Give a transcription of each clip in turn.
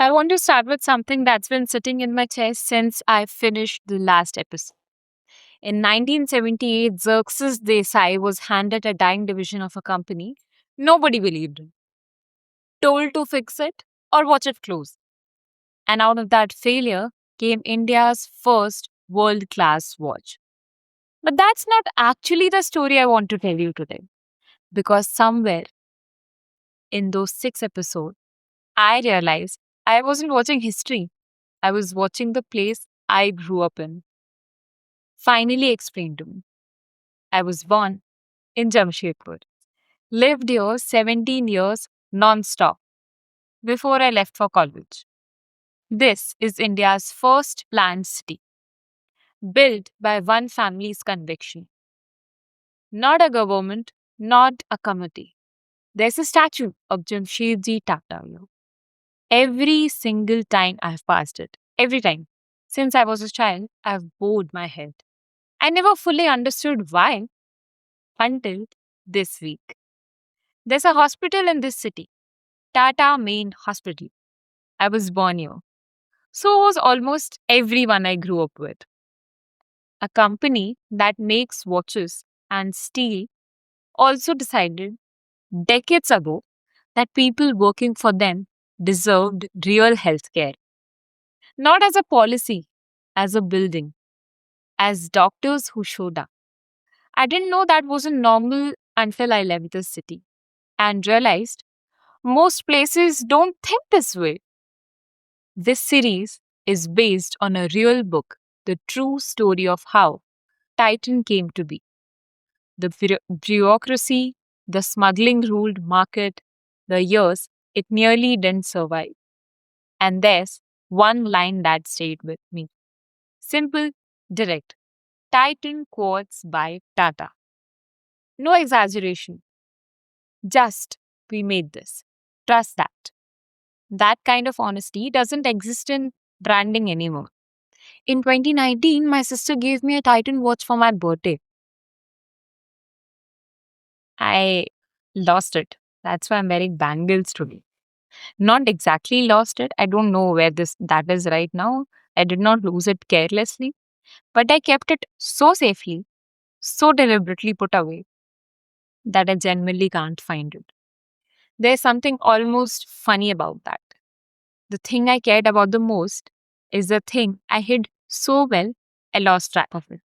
I want to start with something that's been sitting in my chest since I finished the last episode. In 1978, Xerxes Desai was handed a dying division of a company nobody believed in, told to fix it or watch it close. And out of that failure came India's first world class watch. But that's not actually the story I want to tell you today, because somewhere in those 6 episodes, I realized I wasn't watching history, I was watching the place I grew up in. Finally explained to me. I was born in Jamshedpur, lived here 17 years non-stop before I left for college. This is India's first planned city, built by one family's conviction, not a government, not a committee. There's a statue of Jamshedji Tata here. Every single time I've passed it, every time. Since I was a child, I've bowed my head. I never fully understood why until this week. There's a hospital in this city, Tata Main Hospital. I was born here. So was almost everyone I grew up with. A company that makes watches and steel also decided decades ago that people working for them deserved real health care. Not as a policy, as a building, as doctors who showed up. I didn't know that wasn't normal until I left the city and realized most places don't think this way. This series is based on a real book, the true story of how Titan came to be. The bureaucracy, the smuggling ruled market, the years it nearly didn't survive. And there's one line that stayed with me. Simple, direct. Titan quotes by Tata. No exaggeration. Just, we made this. Trust that. That kind of honesty doesn't exist in branding anymore. In 2019, my sister gave me a Titan watch for my birthday. I lost it. That's why I'm wearing bangles today. Not exactly lost it. I don't know where this that is right now. I did not lose it carelessly, but I kept it so safely, so deliberately put away that I genuinely can't find it. There's something almost funny about that. The thing I cared about the most is the thing I hid so well I lost track of it.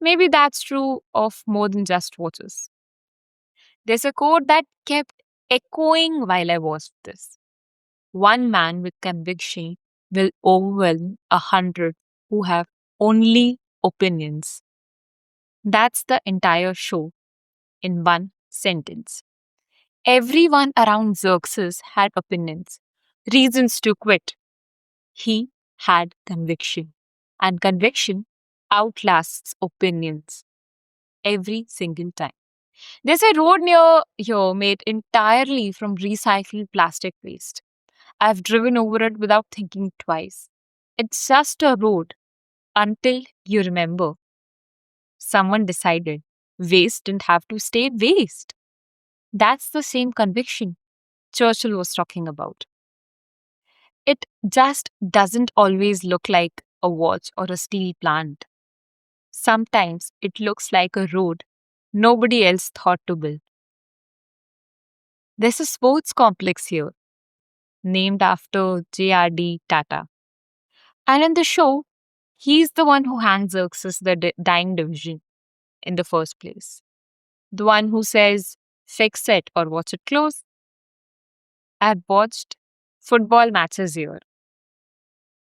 Maybe that's true of more than just watches. There's a quote that kept echoing while I watched this. One man with conviction will overwhelm 100 who have only opinions. That's the entire show in one sentence. Everyone around Xerxes had opinions, reasons to quit. He had conviction, and conviction outlasts opinions every single time. There's a road near here made entirely from recycled plastic waste. I've driven over it without thinking twice. It's just a road until you remember someone decided waste didn't have to stay waste. That's the same conviction Churchill was talking about. It just doesn't always look like a watch or a steel plant. Sometimes it looks like a road nobody else thought to build. There's a sports complex here named after JRD Tata. And in the show, he's the one who hands Xerxes the dying division in the first place. The one who says, fix it or watch it close. I've watched football matches here,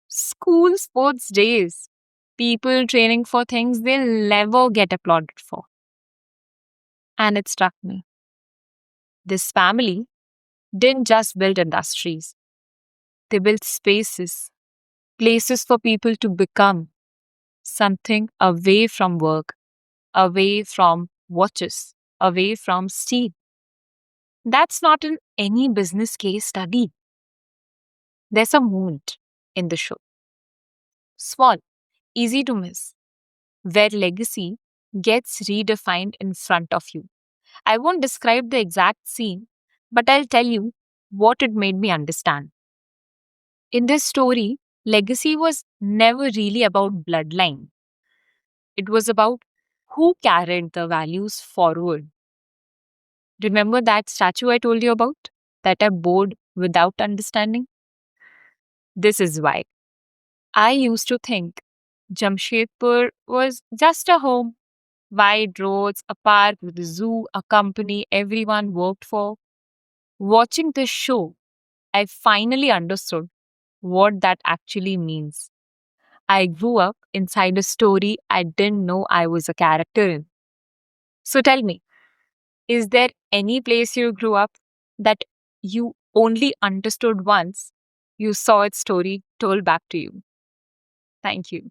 school sports days, people training for things they'll never get applauded for. And it struck me. This family didn't just build industries, they built spaces, places for people to become something away from work, away from watches, away from steel. That's not in any business case study. There's a moment in the show, small, easy to miss, where legacy gets redefined in front of you. I won't describe the exact scene, but I'll tell you what it made me understand. In this story, legacy was never really about bloodline, it was about who carried the values forward. Remember that statue I told you about? That I bored without understanding? This is why. I used to think Jamshedpur was just a home, wide roads, a park with a zoo, a company everyone worked for. Watching this show, I finally understood what that actually means. I grew up inside a story I didn't know I was a character in. So tell me, is there any place you grew up that you only understood once you saw its story told back to you? Thank you.